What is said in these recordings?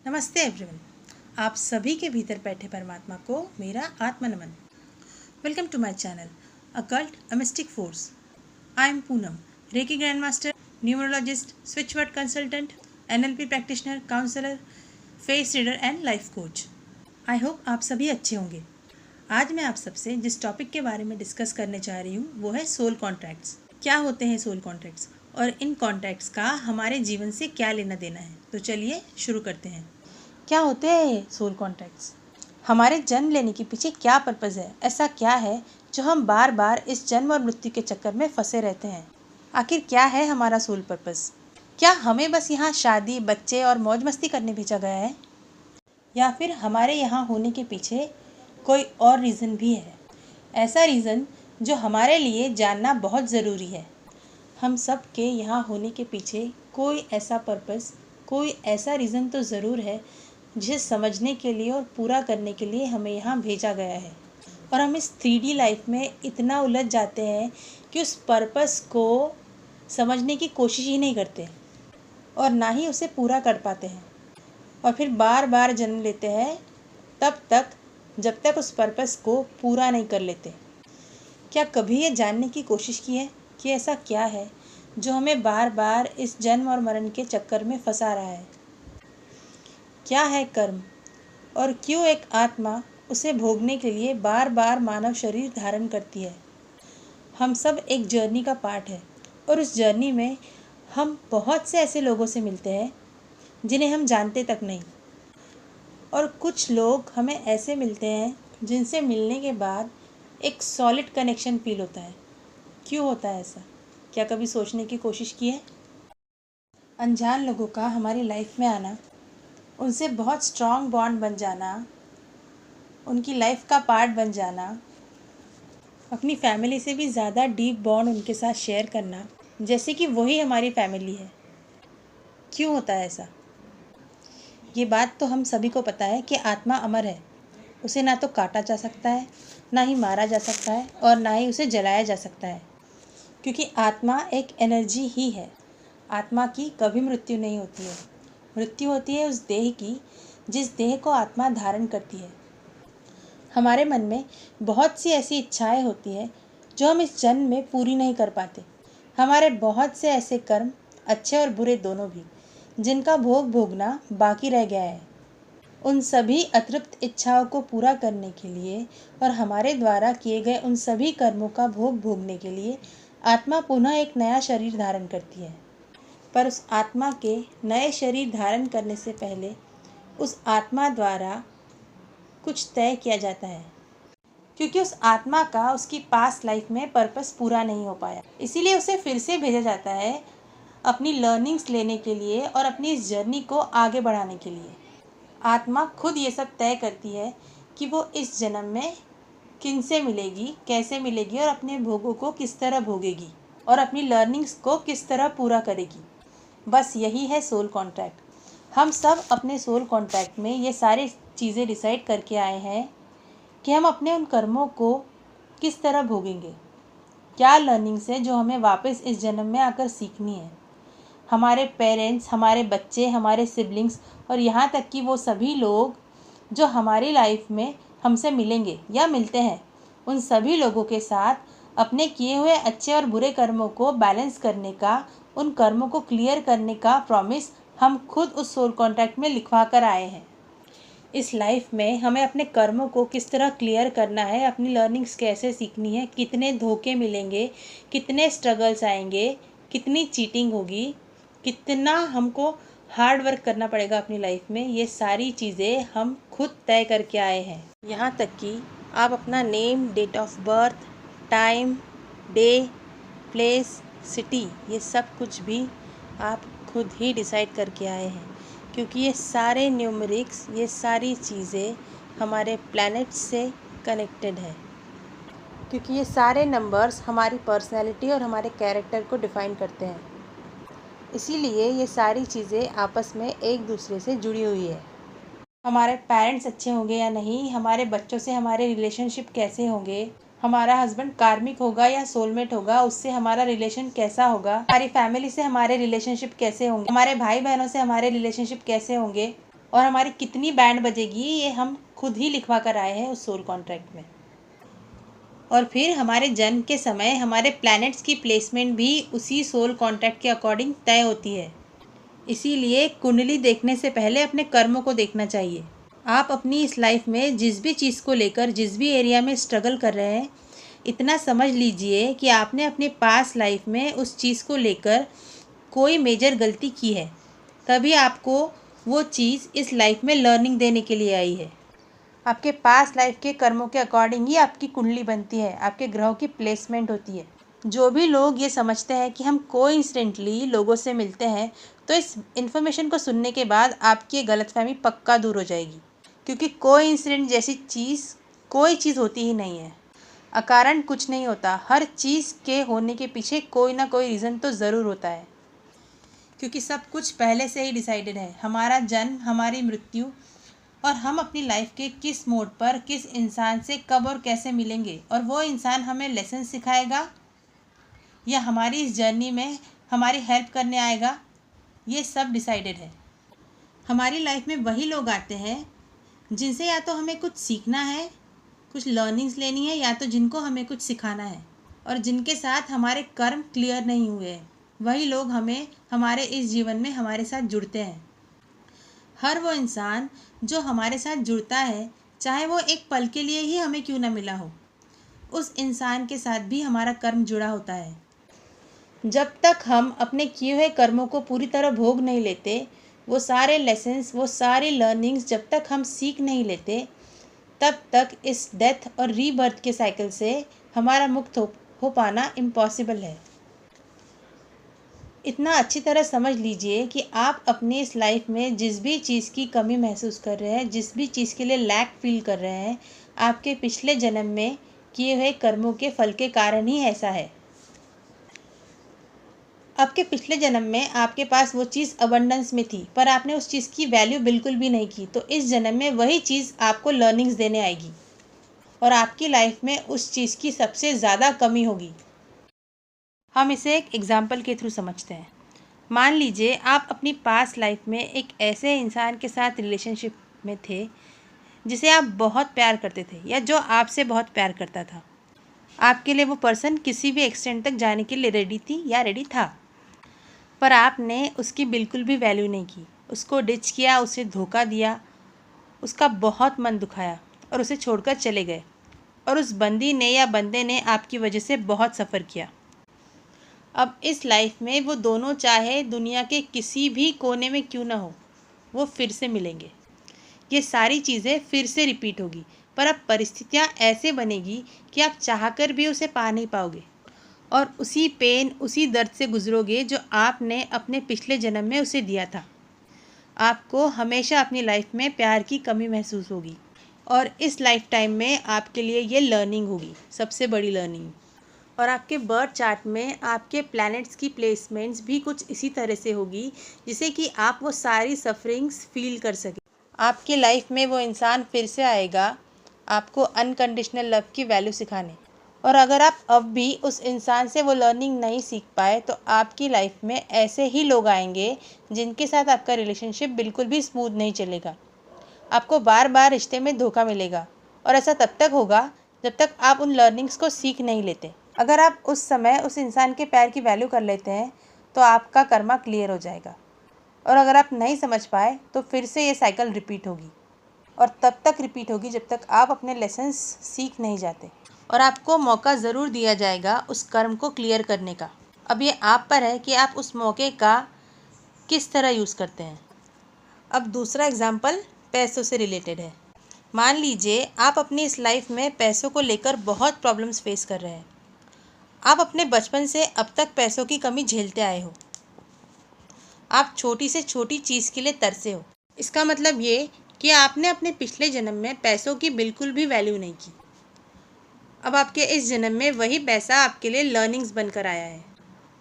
नमस्ते एवरीवन। आप सभी के भीतर बैठे परमात्मा को मेरा आत्म नमन। Welcome to my channel occult a mystic force. I am Poonam, reiki grand master, numerologist, switch word consultant, NLP practitioner, counsellor, face reader and life coach. I hope आप सभी अच्छे होंगे। आज मैं आप सबसे जिस टॉपिक के बारे में डिस्कस करने चाह रही हूँ वो है सोल कॉन्ट्रैक्ट्स। क्या होते हैं सोल कॉन्ट्रैक्ट्स और इन कॉन्ट्रैक्ट्स का हमारे जीवन से क्या लेना देना है। तो चलिए शुरू करते हैं। क्या होते हैं ये सोल कॉन्ट्रैक्ट्स? हमारे जन्म लेने के पीछे क्या पर्पज़ है? ऐसा क्या है जो हम बार बार इस जन्म और मृत्यु के चक्कर में फंसे रहते हैं? आखिर क्या है हमारा सोल पर्पज़? क्या हमें बस यहाँ शादी, बच्चे और मौज मस्ती करने भेजा गया है, या फिर हमारे यहाँ होने के पीछे कोई और रीज़न भी है? ऐसा रीज़न जो हमारे लिए जानना बहुत ज़रूरी है। हम सब के यहाँ होने के पीछे कोई ऐसा पर्पज़, कोई ऐसा रीज़न तो ज़रूर है जिसे समझने के लिए और पूरा करने के लिए हमें यहाँ भेजा गया है। और हम इस 3D लाइफ में इतना उलझ जाते हैं कि उस पर्पज़ को समझने की कोशिश ही नहीं करते और ना ही उसे पूरा कर पाते हैं, और फिर बार बार जन्म लेते हैं तब तक जब तक उस पर्पज़ को पूरा नहीं कर लेते। क्या कभी ये जानने की कोशिश की है कि ऐसा क्या है जो हमें बार बार इस जन्म और मरण के चक्कर में फंसा रहा है? क्या है कर्म और क्यों एक आत्मा उसे भोगने के लिए बार बार मानव शरीर धारण करती है? हम सब एक जर्नी का पार्ट है और उस जर्नी में हम बहुत से ऐसे लोगों से मिलते हैं जिन्हें हम जानते तक नहीं, और कुछ लोग हमें ऐसे मिलते हैं जिनसे मिलने के बाद एक सॉलिड कनेक्शन फील होता है। क्यों होता है ऐसा? क्या कभी सोचने की कोशिश की है? अनजान लोगों का हमारी लाइफ में आना, उनसे बहुत स्ट्रॉन्ग बॉन्ड बन जाना, उनकी लाइफ का पार्ट बन जाना, अपनी फैमिली से भी ज़्यादा डीप बॉन्ड उनके साथ शेयर करना, जैसे कि वही हमारी फैमिली है। क्यों होता है ऐसा? ये बात तो हम सभी को पता है कि आत्मा अमर है। उसे ना तो काटा जा सकता है, ना ही मारा जा सकता है, और ना ही उसे जलाया जा सकता है, क्योंकि आत्मा एक एनर्जी ही है। आत्मा की कभी मृत्यु नहीं होती है। मृत्यु होती है उस देह की जिस देह को आत्मा धारण करती है। हमारे मन में बहुत सी ऐसी इच्छाएं होती हैं जो हम इस जन्म में पूरी नहीं कर पाते। हमारे बहुत से ऐसे कर्म, अच्छे और बुरे दोनों भी, जिनका भोग भोगना बाकी रह गया है। उन सभी अतृप्त इच्छाओं को पूरा करने के लिए और हमारे द्वारा किए गए उन सभी कर्मों का भोग भोगने के लिए आत्मा पुनः एक नया शरीर धारण करती है। पर उस आत्मा के नए शरीर धारण करने से पहले उस आत्मा द्वारा कुछ तय किया जाता है, क्योंकि उस आत्मा का उसकी पास्ट लाइफ में पर्पस पूरा नहीं हो पाया। इसीलिए उसे फिर से भेजा जाता है अपनी लर्निंग्स लेने के लिए और अपनी इस जर्नी को आगे बढ़ाने के लिए। आत्मा खुद ये सब तय करती है कि वो इस जन्म में किन से मिलेगी, कैसे मिलेगी, और अपने भोगों को किस तरह भोगेगी, और अपनी लर्निंग्स को किस तरह पूरा करेगी। बस यही है सोल कॉन्ट्रैक्ट। हम सब अपने सोल कॉन्ट्रैक्ट में ये सारी चीज़ें डिसाइड करके आए हैं कि हम अपने उन कर्मों को किस तरह भोगेंगे। क्या लर्निंग्स है जो हमें वापस इस जन्म में आकर सीखनी है। हमारे पेरेंट्स, हमारे बच्चे, हमारे सिबलिंग्स, और यहाँ तक कि वो सभी लोग जो हमारी लाइफ में हमसे मिलेंगे या मिलते हैं, उन सभी लोगों के साथ अपने किए हुए अच्छे और बुरे कर्मों को बैलेंस करने का, उन कर्मों को क्लियर करने का प्रॉमिस हम खुद उस सोल कॉन्ट्रैक्ट में लिखवा कर आए हैं। इस लाइफ में हमें अपने कर्मों को किस तरह क्लियर करना है, अपनी लर्निंग्स कैसे सीखनी है, कितने धोखे मिलेंगे, कितने स्ट्रगल्स आएंगे, कितनी चीटिंग होगी, कितना हमको हार्ड वर्क करना पड़ेगा अपनी लाइफ में, ये सारी चीज़ें हम खुद तय करके आए हैं। यहाँ तक कि आप अपना name, date of birth, time, day, place, city, ये सब कुछ भी आप खुद ही डिसाइड करके आए हैं, क्योंकि ये सारे न्यूमेरिक्स, ये सारी चीज़ें हमारे प्लैनेट्स से कनेक्टेड है, क्योंकि ये सारे नंबर्स हमारी पर्सनैलिटी और हमारे कैरेक्टर को डिफ़ाइन करते हैं। इसीलिए ये सारी चीज़ें आपस में एक दूसरे से जुड़ी हुई है। हमारे पेरेंट्स अच्छे होंगे या नहीं, हमारे बच्चों से हमारे रिलेशनशिप कैसे होंगे, हमारा हस्बैंड कार्मिक होगा या सोलमेट होगा, उससे हमारा रिलेशन कैसा होगा, हमारी फैमिली से हमारे रिलेशनशिप कैसे होंगे, हमारे भाई बहनों से हमारे रिलेशनशिप कैसे होंगे, और हमारी कितनी बैंड बजेगी ये हम खुद ही लिखवा कर आए हैं उस सोल कॉन्ट्रैक्ट में। और फिर हमारे जन्म के समय हमारे प्लैनेट्स की प्लेसमेंट भी उसी सोल कॉन्ट्रैक्ट के अकॉर्डिंग तय होती है। इसीलिए कुंडली देखने से पहले अपने कर्मों को देखना चाहिए। आप अपनी इस लाइफ में जिस भी चीज़ को लेकर जिस भी एरिया में स्ट्रगल कर रहे हैं, इतना समझ लीजिए कि आपने अपने पास्ट लाइफ में उस चीज़ को लेकर कोई मेजर गलती की है, तभी आपको वो चीज़ इस लाइफ में लर्निंग देने के लिए आई है। आपके पास्ट लाइफ के कर्मों के अकॉर्डिंग ही आपकी कुंडली बनती है, आपके ग्रहों की प्लेसमेंट होती है। जो भी लोग ये समझते हैं कि हम कोइंसिडेंटली लोगों से मिलते हैं, तो इस इन्फॉर्मेशन को सुनने के बाद आपकी ये गलतफहमी पक्का दूर हो जाएगी, क्योंकि कोइंसिडेंट जैसी चीज़ कोई चीज़ होती ही नहीं है। अकारण कुछ नहीं होता, हर चीज़ के होने के पीछे कोई ना कोई रीज़न तो ज़रूर होता है, क्योंकि सब कुछ पहले से ही डिसाइडेड है। हमारा जन्म, हमारी मृत्यु और हम अपनी लाइफ के किस मोड पर किस इंसान से कब और कैसे मिलेंगे, और वो इंसान हमें लेसन सिखाएगा या हमारी इस जर्नी में हमारी हेल्प करने आएगा, ये सब डिसाइडेड है। हमारी लाइफ में वही लोग आते हैं जिनसे या तो हमें कुछ सीखना है, कुछ लर्निंग्स लेनी है, या तो जिनको हमें कुछ सिखाना है, और जिनके साथ हमारे कर्म क्लियर नहीं हुए हैं, वही लोग हमें हमारे इस जीवन में हमारे साथ जुड़ते हैं। हर वो इंसान जो हमारे साथ जुड़ता है, चाहे वो एक पल के लिए ही हमें क्यों ना मिला हो, उस इंसान के साथ भी हमारा कर्म जुड़ा होता है। जब तक हम अपने किए हुए कर्मों को पूरी तरह भोग नहीं लेते, वो सारे लेसन्स, वो सारी लर्निंग्स जब तक हम सीख नहीं लेते, तब तक इस डेथ और रीबर्थ के साइकिल से हमारा मुक्त हो पाना इम्पॉसिबल है। इतना अच्छी तरह समझ लीजिए कि आप अपनी इस लाइफ में जिस भी चीज़ की कमी महसूस कर रहे हैं, जिस भी चीज़ के लिए लैक फील कर रहे हैं, आपके पिछले जन्म में किए हुए कर्मों के फल के कारण ही ऐसा है। आपके पिछले जन्म में आपके पास वो चीज़ अबंडेंस में थी, पर आपने उस चीज़ की वैल्यू बिल्कुल भी नहीं की, तो इस जन्म में वही चीज़ आपको लर्निंग्स देने आएगी और आपकी लाइफ में उस चीज़ की सबसे ज़्यादा कमी होगी। हम इसे एक एग्जाम्पल के थ्रू समझते हैं। मान लीजिए आप अपनी पास्ट लाइफ में एक ऐसे इंसान के साथ रिलेशनशिप में थे जिसे आप बहुत प्यार करते थे, या जो आपसे बहुत प्यार करता था। आपके लिए वो पर्सन किसी भी एक्सटेंट तक जाने के लिए रेडी थी या रेडी था, पर आपने उसकी बिल्कुल भी वैल्यू नहीं की, उसको डिच किया, उसे धोखा दिया, उसका बहुत मन दुखाया और उसे छोड़कर चले गए, और उस बंदी ने या बंदे ने आपकी वजह से बहुत सफ़र किया। अब इस लाइफ में वो दोनों चाहे दुनिया के किसी भी कोने में क्यों ना हो, वो फिर से मिलेंगे। ये सारी चीज़ें फिर से रिपीट होगी, पर अब परिस्थितियाँ ऐसे बनेगी कि आप चाहकर भी उसे पा नहीं पाओगे, और उसी पेन, उसी दर्द से गुजरोगे जो आपने अपने पिछले जन्म में उसे दिया था। आपको हमेशा अपनी लाइफ में प्यार की कमी महसूस होगी, और इस लाइफ टाइम में आपके लिए ये लर्निंग होगी, सबसे बड़ी लर्निंग। और आपके बर्थ चार्ट में आपके प्लैनेट्स की प्लेसमेंट्स भी कुछ इसी तरह से होगी, जिससे कि आप वो सारी सफरिंग्स फील कर सकें। आपकी लाइफ में वो इंसान फिर से आएगा आपको अनकंडीशनल लव की वैल्यू सिखाने, और अगर आप अब भी उस इंसान से वो लर्निंग नहीं सीख पाए, तो आपकी लाइफ में ऐसे ही लोग आएंगे जिनके साथ आपका रिलेशनशिप बिल्कुल भी स्मूथ नहीं चलेगा। आपको बार बार रिश्ते में धोखा मिलेगा, और ऐसा तब तक होगा जब तक आप उन लर्निंग्स को सीख नहीं लेते। अगर आप उस समय उस इंसान के प्यार की वैल्यू कर लेते हैं, तो आपका कर्मा क्लियर हो जाएगा, और अगर आप नहीं समझ पाए तो फिर से ये साइकिल रिपीट होगी, और तब तक रिपीट होगी जब तक आप अपने लेसन्स सीख नहीं जाते। और आपको मौका ज़रूर दिया जाएगा उस कर्म को क्लियर करने का। अब ये आप पर है कि आप उस मौके का किस तरह यूज़ करते हैं। अब दूसरा एग्जाम्पल पैसों से रिलेटेड है। मान लीजिए आप अपनी इस लाइफ में पैसों को लेकर बहुत प्रॉब्लम्स फेस कर रहे हैं। आप अपने बचपन से अब तक पैसों की कमी झेलते आए हो। आप छोटी से छोटी चीज़ के लिए तरसे हो। इसका मतलब ये कि आपने अपने पिछले जन्म में पैसों की बिल्कुल भी वैल्यू नहीं की। अब आपके इस जन्म में वही पैसा आपके लिए लर्निंग्स बनकर आया है,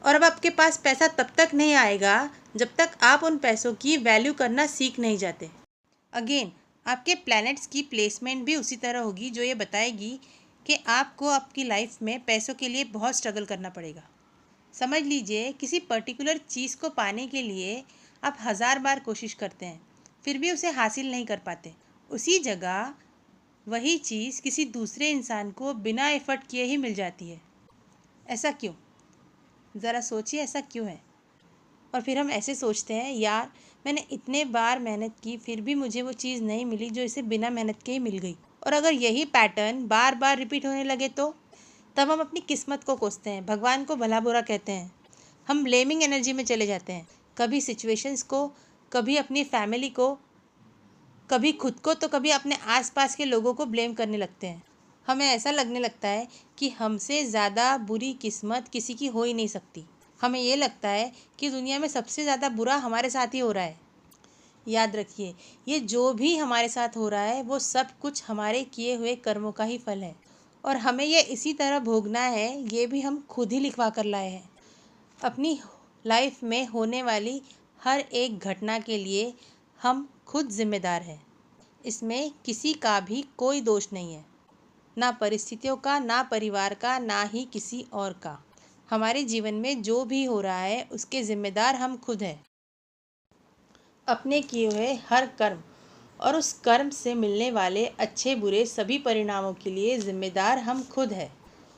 और अब आपके पास पैसा तब तक नहीं आएगा जब तक आप उन पैसों की वैल्यू करना सीख नहीं जाते। अगेन, आपके प्लैनेट्स की प्लेसमेंट भी उसी तरह होगी, जो ये बताएगी कि आपको आपकी लाइफ में पैसों के लिए बहुत स्ट्रगल करना पड़ेगा। समझ लीजिए किसी पर्टिकुलर चीज़ को पाने के लिए आप 1000 बार कोशिश करते हैं, फिर भी उसे हासिल नहीं कर पाते। उसी जगह वही चीज़ किसी दूसरे इंसान को बिना एफर्ट किए ही मिल जाती है। ऐसा क्यों? ज़रा सोचिए, ऐसा क्यों है? और फिर हम ऐसे सोचते हैं, यार मैंने इतने बार मेहनत की फिर भी मुझे वो चीज़ नहीं मिली जो इसे बिना मेहनत के ही मिल गई। और अगर यही पैटर्न बार बार रिपीट होने लगे तो तब हम अपनी किस्मत को कोसते हैं, भगवान को भला बुरा कहते हैं, हम ब्लेमिंग एनर्जी में चले जाते हैं, कभी सिचुएशंस को, कभी अपनी फैमिली को, कभी खुद को, तो कभी अपने आसपास के लोगों को ब्लेम करने लगते हैं। हमें ऐसा लगने लगता है कि हमसे ज़्यादा बुरी किस्मत किसी की हो ही नहीं सकती। हमें ये लगता है कि दुनिया में सबसे ज़्यादा बुरा हमारे साथ ही हो रहा है। याद रखिए, ये जो भी हमारे साथ हो रहा है वो सब कुछ हमारे किए हुए कर्मों का ही फल है, और हमें ये इसी तरह भोगना है। ये भी हम खुद ही लिखवा कर लाए हैं। अपनी लाइफ में होने वाली हर एक घटना के लिए हम खुद जिम्मेदार हैं। इसमें किसी का भी कोई दोष नहीं है, ना परिस्थितियों का, ना परिवार का, ना ही किसी और का। हमारे जीवन में जो भी हो रहा है उसके जिम्मेदार हम खुद हैं। अपने किए हुए हर कर्म और उस कर्म से मिलने वाले अच्छे बुरे सभी परिणामों के लिए जिम्मेदार हम खुद हैं।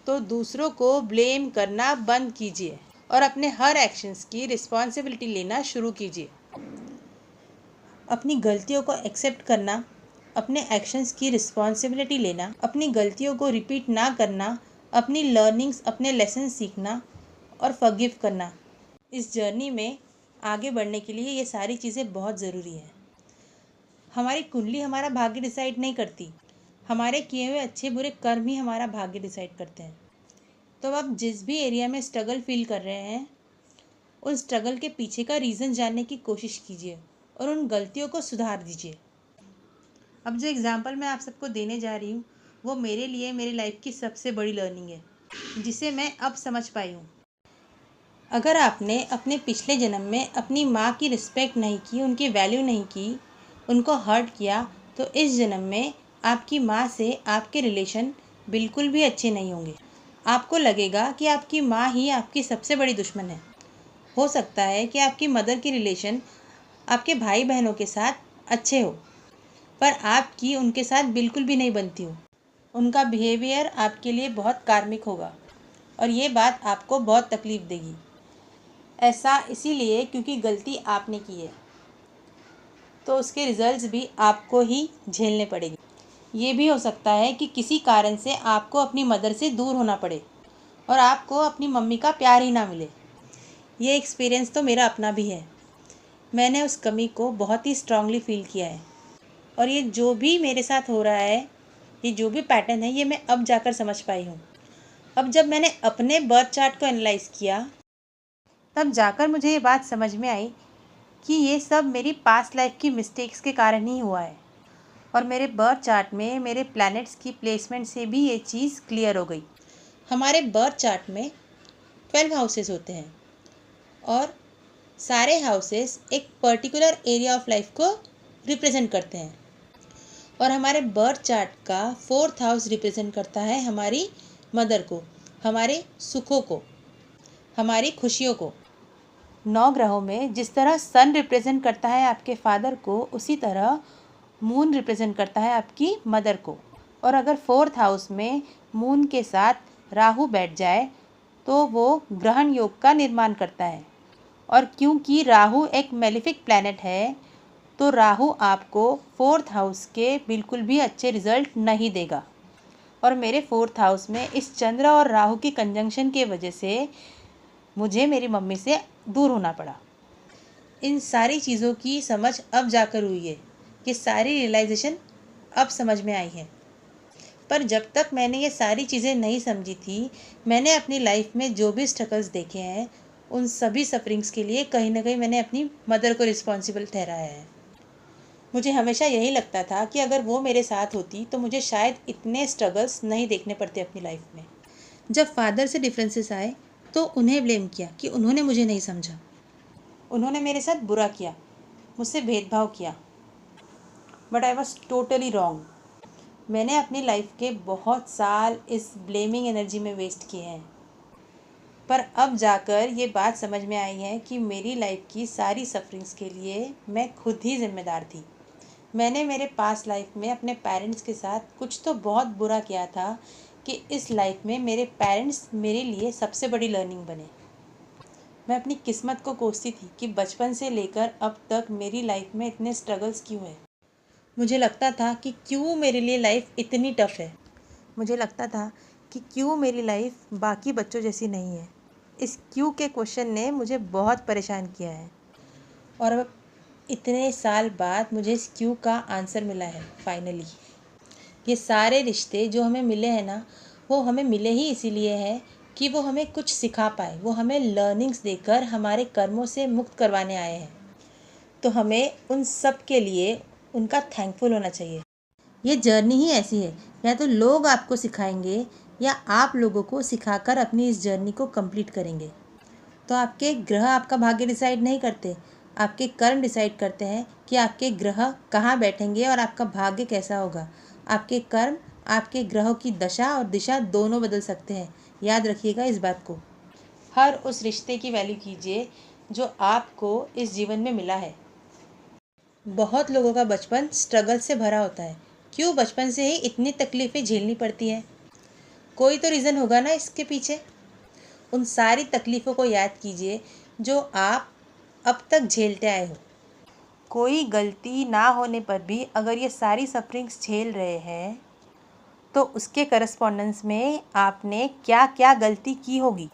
तो दूसरों को ब्लेम करना बंद कीजिए और अपने हर एक्शंस की रिस्पॉन्सिबिलिटी लेना शुरू कीजिए। अपनी गलतियों को एक्सेप्ट करना, अपने एक्शंस की रिस्पॉन्सिबिलिटी लेना, अपनी गलतियों को रिपीट ना करना, अपनी लर्निंग्स, अपने लेसन सीखना और फॉरगिव करना। इस जर्नी में आगे बढ़ने के लिए ये सारी चीज़ें बहुत ज़रूरी हैं। हमारी कुंडली हमारा भाग्य डिसाइड नहीं करती, हमारे किए हुए अच्छे बुरे कर्म ही हमारा भाग्य डिसाइड करते हैं। तो आप जिस भी एरिया में स्ट्रगल फील कर रहे हैं, उन स्ट्रगल के पीछे का रीज़न जानने की कोशिश कीजिए और उन गलतियों को सुधार दीजिए। अब जो एग्ज़ाम्पल मैं आप सबको देने जा रही हूँ वो मेरे लिए मेरी लाइफ की सबसे बड़ी लर्निंग है, जिसे मैं अब समझ पाई हूँ। अगर आपने अपने पिछले जन्म में अपनी माँ की रिस्पेक्ट नहीं की, उनकी वैल्यू नहीं की, उनको हर्ट किया, तो इस जन्म में आपकी माँ से आपके रिलेशन बिल्कुल भी अच्छे नहीं होंगे। आपको लगेगा कि आपकी माँ ही आपकी सबसे बड़ी दुश्मन है। हो सकता है कि आपकी मदर की रिलेशन आपके भाई बहनों के साथ अच्छे हो, पर आपकी उनके साथ बिल्कुल भी नहीं बनती हो। उनका बिहेवियर आपके लिए बहुत कार्मिक होगा और ये बात आपको बहुत तकलीफ़ देगी। ऐसा इसीलिए क्योंकि गलती आपने की है, तो उसके रिजल्ट्स भी आपको ही झेलने पड़ेंगे। ये भी हो सकता है कि किसी कारण से आपको अपनी मदर से दूर होना पड़े और आपको अपनी मम्मी का प्यार ही ना मिले। ये एक्सपीरियंस तो मेरा अपना भी है। मैंने उस कमी को बहुत ही स्ट्रांगली फील किया है, और ये जो भी मेरे साथ हो रहा है, ये जो भी पैटर्न है, ये मैं अब जाकर समझ पाई हूँ। अब जब मैंने अपने बर्थ चार्ट को एनालाइज़ किया, तब जाकर मुझे ये बात समझ में आई कि ये सब मेरी पास्ट लाइफ की मिस्टेक्स के कारण ही हुआ है। और मेरे बर्थ चार्ट में मेरे प्लैनेट्स की प्लेसमेंट से भी ये चीज़ क्लियर हो गई। हमारे बर्थ चार्ट में 12 हाउसेस होते हैं और सारे हाउसेस एक पर्टिकुलर एरिया ऑफ लाइफ को रिप्रेजेंट करते हैं। और हमारे बर्थ चार्ट का 4th हाउस रिप्रेजेंट करता है हमारी मदर को, हमारे सुखों को, हमारी खुशियों को। 9 ग्रहों में जिस तरह सन रिप्रेजेंट करता है आपके फादर को, उसी तरह मून रिप्रेजेंट करता है आपकी मदर को। और अगर 4th हाउस में मून के साथ राहु बैठ जाए तो वो ग्रहण योग का निर्माण करता है। और क्योंकि राहु एक मेलिफिक प्लैनेट है, तो राहु आपको 4th हाउस के बिल्कुल भी अच्छे रिजल्ट नहीं देगा। और मेरे 4th हाउस में इस चंद्र और राहु की कंजंक्शन की वजह से मुझे मेरी मम्मी से दूर होना पड़ा। इन सारी चीज़ों की समझ अब जाकर हुई है, ये सारी रियलाइजेशन अब समझ में आई है। पर जब तक मैंने ये सारी चीज़ें नहीं समझी थी, मैंने अपनी लाइफ में जो भी स्ट्रगल्स देखे हैं, उन सभी सफरिंग्स के लिए कहीं ना कहीं मैंने अपनी मदर को रिस्पॉन्सिबल ठहराया है। मुझे हमेशा यही लगता था कि अगर वो मेरे साथ होती तो मुझे शायद इतने स्ट्रगल्स नहीं देखने पड़ते अपनी लाइफ में। जब फादर से डिफरेंसेस आए तो उन्हें ब्लेम किया कि उन्होंने मुझे नहीं समझा, उन्होंने मेरे साथ बुरा किया, मुझसे भेदभाव किया। But I was totally wrong. मैंने अपनी लाइफ के बहुत साल इस ब्लेमिंग एनर्जी में वेस्ट किए हैं, पर अब जाकर ये बात समझ में आई है कि मेरी लाइफ की सारी सफरिंग्स के लिए मैं खुद ही जिम्मेदार थी। मैंने मेरे पास लाइफ में अपने पेरेंट्स के साथ कुछ तो बहुत बुरा किया था कि इस लाइफ में मेरे पेरेंट्स मेरे लिए सबसे बड़ी लर्निंग बने। मैं अपनी किस्मत को कोसती थी कि बचपन से लेकर अब तक मेरी लाइफ में इतने स्ट्रगल्स क्यों हैं। मुझे लगता था कि क्यों मेरे लिए लाइफ इतनी टफ़ है। मुझे लगता था कि क्यों मेरी लाइफ बाकी बच्चों जैसी नहीं है। इस क्यों के क्वेश्चन ने मुझे बहुत परेशान किया है और अब इतने साल बाद मुझे इस क्यों का आंसर मिला है फाइनली। ये सारे रिश्ते जो हमें मिले हैं ना, वो हमें मिले ही इसीलिए हैं कि वो हमें कुछ सिखा पाए, वो हमें लर्निंग्स देकर हमारे कर्मों से मुक्त करवाने आए हैं। तो हमें उन सब के लिए उनका थैंकफुल होना चाहिए। ये जर्नी ही ऐसी है, या तो लोग आपको सिखाएंगे या आप लोगों को सिखाकर अपनी इस जर्नी को कंप्लीट करेंगे। तो आपके ग्रह आपका भाग्य डिसाइड नहीं करते, आपके कर्म डिसाइड करते हैं कि आपके ग्रह कहाँ बैठेंगे और आपका भाग्य कैसा होगा। आपके कर्म आपके ग्रहों की दशा और दिशा दोनों बदल सकते हैं। याद रखिएगा इस बात को। हर उस रिश्ते की वैल्यू कीजिए जो आपको इस जीवन में मिला है। बहुत लोगों का बचपन स्ट्रगल से भरा होता है। क्यों बचपन से ही इतनी तकलीफ़ें झेलनी पड़ती हैं? कोई तो रीज़न होगा ना इसके पीछे। उन सारी तकलीफ़ों को याद कीजिए जो आप अब तक झेलते आए हो। कोई गलती ना होने पर भी अगर ये सारी सफरिंग्स झेल रहे हैं तो उसके करस्पॉन्डेंस में आपने क्या क्या गलती की होगी,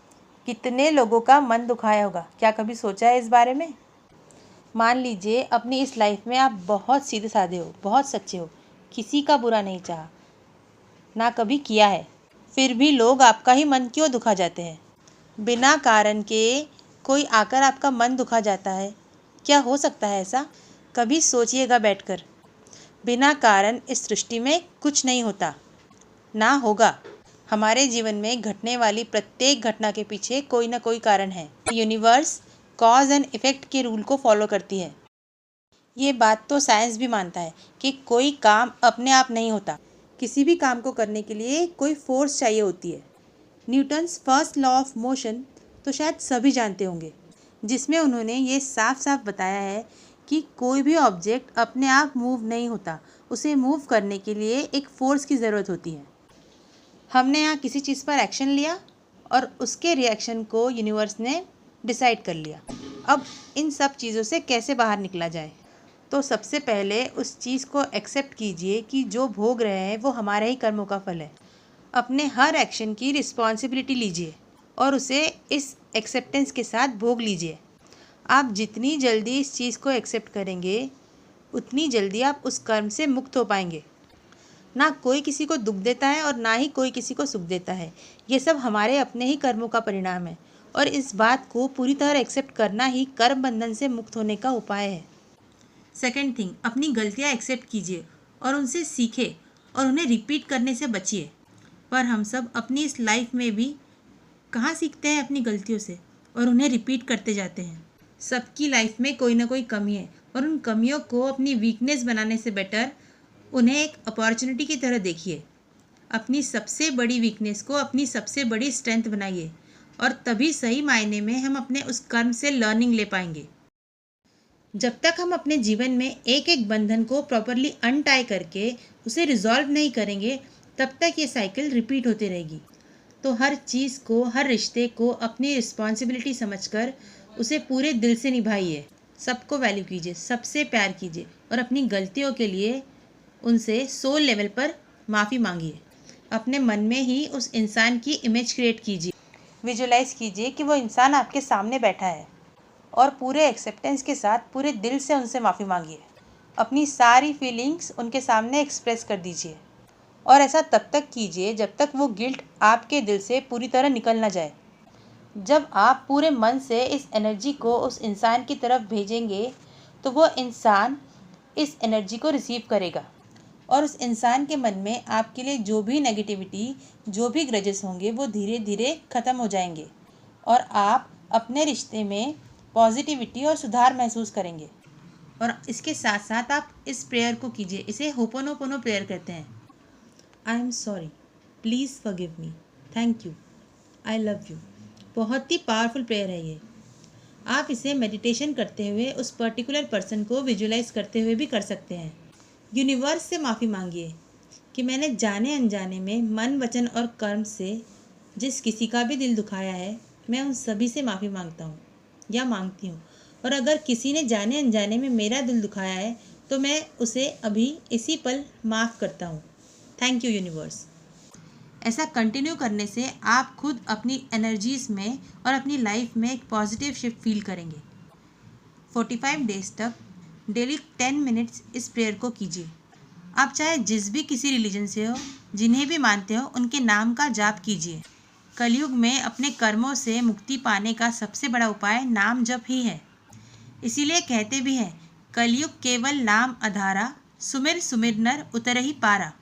कितने लोगों का मन दुखाया होगा। क्या कभी सोचा है इस बारे में? मान लीजिए अपनी इस लाइफ में आप बहुत सीधे साधे हो, बहुत सच्चे हो, किसी का बुरा नहीं चाहा, ना कभी किया है, फिर भी लोग आपका ही मन क्यों दुखा जाते हैं? बिना कारण के कोई आकर आपका मन दुखा जाता है। क्या हो सकता है ऐसा? कभी सोचिएगा बैठकर। बिना कारण इस सृष्टि में कुछ नहीं होता, ना होगा। हमारे जीवन में घटने वाली प्रत्येक घटना के पीछे कोई ना कोई कारण है। यूनिवर्स कॉज एंड इफ़ेक्ट के रूल को फॉलो करती है। ये बात तो साइंस भी मानता है कि कोई काम अपने आप नहीं होता। किसी भी काम को करने के लिए कोई फोर्स चाहिए होती है। Newton's first law of motion तो शायद सभी जानते होंगे, जिसमें उन्होंने ये साफ साफ बताया है कि कोई भी ऑब्जेक्ट अपने आप मूव नहीं होता, उसे मूव करने के लिए एक फ़ोर्स की ज़रूरत होती है। हमने यहाँ किसी चीज़ पर एक्शन लिया और उसके रिएक्शन को यूनिवर्स ने डिसाइड कर लिया। अब इन सब चीज़ों से कैसे बाहर निकला जाए? तो सबसे पहले उस चीज़ को एक्सेप्ट कीजिए कि जो भोग रहे हैं वो हमारे ही कर्मों का फल है। अपने हर एक्शन की रिस्पॉन्सिबिलिटी लीजिए और उसे इस एक्सेप्टेंस के साथ भोग लीजिए। आप जितनी जल्दी इस चीज़ को एक्सेप्ट करेंगे उतनी जल्दी आप उस कर्म से मुक्त हो पाएंगे। ना कोई किसी को दुख देता है और ना ही कोई किसी को सुख देता है। ये सब हमारे अपने ही कर्मों का परिणाम है और इस बात को पूरी तरह एक्सेप्ट करना ही कर्म बंधन से मुक्त होने का उपाय है। सेकेंड थिंग, अपनी गलतियाँ एक्सेप्ट कीजिए और उनसे सीखिए और उन्हें रिपीट करने से बचिए। पर हम सब अपनी इस लाइफ में भी कहाँ सीखते हैं अपनी गलतियों से और उन्हें रिपीट करते जाते हैं। सबकी लाइफ में कोई ना कोई कमी है और उन कमियों को अपनी वीकनेस बनाने से बेटर उन्हें एक अपॉर्चुनिटी की तरह देखिए। अपनी सबसे बड़ी वीकनेस को अपनी सबसे बड़ी स्ट्रेंथ बनाइए और तभी सही मायने में हम अपने उस कर्म से लर्निंग ले पाएंगे। जब तक हम अपने जीवन में एक एक बंधन को प्रॉपरली अनटाई करके उसे रिजॉल्व नहीं करेंगे तब तक ये साइकिल रिपीट होती रहेगी। तो हर चीज़ को, हर रिश्ते को अपनी रिस्पॉन्सिबिलिटी समझकर उसे पूरे दिल से निभाइए। सबको वैल्यू कीजिए, सबसे प्यार कीजिए और अपनी गलतियों के लिए उनसे सोल लेवल पर माफ़ी मांगिए। अपने मन में ही उस इंसान की इमेज क्रिएट कीजिए। विजुलाइज कीजिए कि वो इंसान आपके सामने बैठा है और पूरे एक्सेप्टेंस के साथ पूरे दिल से उनसे माफ़ी मांगिए। अपनी सारी फीलिंग्स उनके सामने एक्सप्रेस कर दीजिए और ऐसा तब तक कीजिए जब तक वो गिल्ट आपके दिल से पूरी तरह निकल ना जाए। जब आप पूरे मन से इस एनर्जी को उस इंसान की तरफ भेजेंगे तो वो इंसान इस एनर्जी को रिसीव करेगा और उस इंसान के मन में आपके लिए जो भी नेगेटिविटी, जो भी ग्रजेस होंगे वो धीरे धीरे ख़त्म हो जाएंगे और आप अपने रिश्ते में पॉजिटिविटी और सुधार महसूस करेंगे। और इसके साथ साथ आप इस प्रेयर को कीजिए, इसे होपोनोपोनो प्रेयर कहते हैं। I am sorry, please forgive me, thank you, I love you. बहुत ही पावरफुल प्रेयर है ये। आप इसे मेडिटेशन करते हुए उस पर्टिकुलर पर्सन को विजुलाइज करते हुए भी कर सकते हैं। यूनिवर्स से माफ़ी मांगिए कि मैंने जाने अनजाने में मन, वचन और कर्म से जिस किसी का भी दिल दुखाया है, मैं उन सभी से माफ़ी मांगता हूँ या मांगती हूँ। और अगर किसी ने जाने अनजाने में मेरा दिल दुखाया है तो मैं उसे अभी इसी पल माफ़ करता हूँ। Thank you universe. ऐसा कंटिन्यू करने से आप खुद अपनी एनर्जीज़ में और अपनी लाइफ में एक पॉजिटिव शिफ्ट फील करेंगे। 45 डेज तक डेली 10 मिनट्स इस प्रेयर को कीजिए। आप चाहे जिस भी किसी रिलीजन से हो, जिन्हें भी मानते हो, उनके नाम का जाप कीजिए। कलयुग में अपने कर्मों से मुक्ति पाने का सबसे बड़ा उपाय नाम जप ही है। इसीलिए कहते भी हैं, कलयुग केवल नाम आधारा, सुमिर सुमिर नर उतरहि पारा।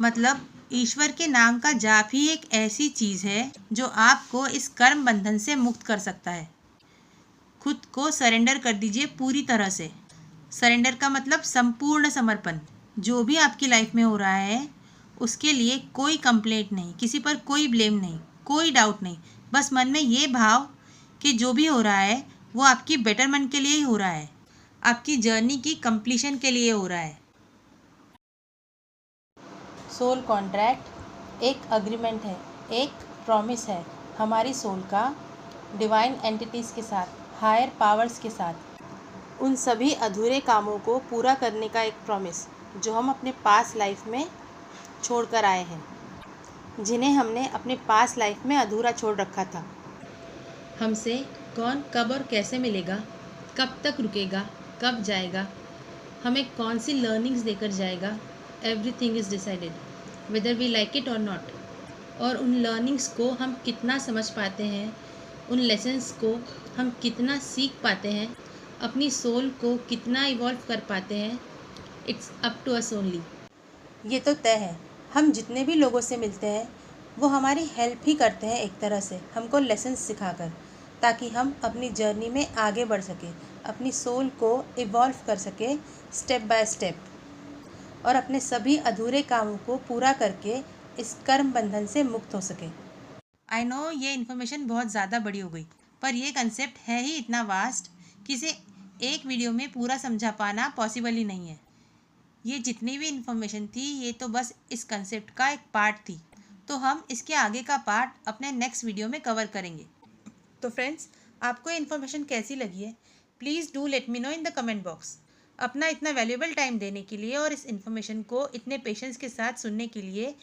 मतलब ईश्वर के नाम का जाप ही एक ऐसी चीज़ है जो आपको इस कर्म बंधन से मुक्त कर सकता है। खुद को सरेंडर कर दीजिए पूरी तरह से। सरेंडर का मतलब संपूर्ण समर्पण। जो भी आपकी लाइफ में हो रहा है उसके लिए कोई कंप्लेंट नहीं, किसी पर कोई ब्लेम नहीं, कोई डाउट नहीं। बस मन में ये भाव कि जो भी हो रहा है वो आपकी बेटरमेंट के लिए ही हो रहा है, आपकी जर्नी की कंप्लीशन के लिए हो रहा है। सोल कॉन्ट्रैक्ट एक अग्रीमेंट है, एक प्रॉमिस है हमारी सोल का डिवाइन एंटिटीज़ के साथ, हायर पावर्स के साथ। उन सभी अधूरे कामों को पूरा करने का एक प्रॉमिस जो हम अपने पास लाइफ में छोड़कर आए हैं, जिन्हें हमने अपने पास लाइफ में अधूरा छोड़ रखा था। हमसे कौन कब और कैसे मिलेगा, कब तक रुकेगा, कब जाएगा, हमें कौन सी लर्निंग्स देकर जाएगा, everything is decided whether we like it और नॉट। और उन लर्निंग्स को हम कितना समझ पाते हैं, उन लेसन्स को हम कितना सीख पाते हैं, अपनी सोल को कितना इवॉल्व कर पाते हैं, it's up to us only. ये तो तय है, हम जितने भी लोगों से मिलते हैं वो हमारी हेल्प ही करते हैं एक तरह से, हमको लेसन्स सिखाकर, ताकि हम अपनी जर्नी में आगे बढ़ सकें, अपनी सोल को इवॉल्व कर सकें स्टेप बाय स्टेप, और अपने सभी अधूरे कामों को पूरा करके इस कर्म बंधन से मुक्त हो सके। आई नो ये इन्फॉर्मेशन बहुत ज़्यादा बड़ी हो गई, पर ये कंसेप्ट है ही इतना वास्ट कि इसे एक वीडियो में पूरा समझा पाना पॉसिबल ही नहीं है। ये जितनी भी इन्फॉर्मेशन थी ये तो बस इस कंसेप्ट का एक पार्ट थी, तो हम इसके आगे का पार्ट अपने नेक्स्ट वीडियो में कवर करेंगे। तो फ्रेंड्स, आपको ये इन्फॉर्मेशन कैसी लगी है, please do let me know in the comment box. अपना इतना वैल्यूएबल टाइम देने के लिए और इस इन्फॉर्मेशन को इतने पेशेंस के साथ सुनने के लिए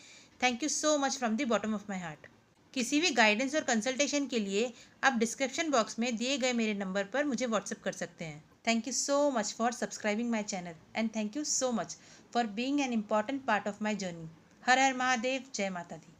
thank you so much from the bottom of my heart. किसी भी गाइडेंस और कंसल्टेशन के लिए आप डिस्क्रिप्शन बॉक्स में दिए गए मेरे नंबर पर मुझे व्हाट्सएप कर सकते हैं। Thank you so much for subscribing my channel and thank you so much for being an important part of my journey. हर हर महादेव, जय माता दी।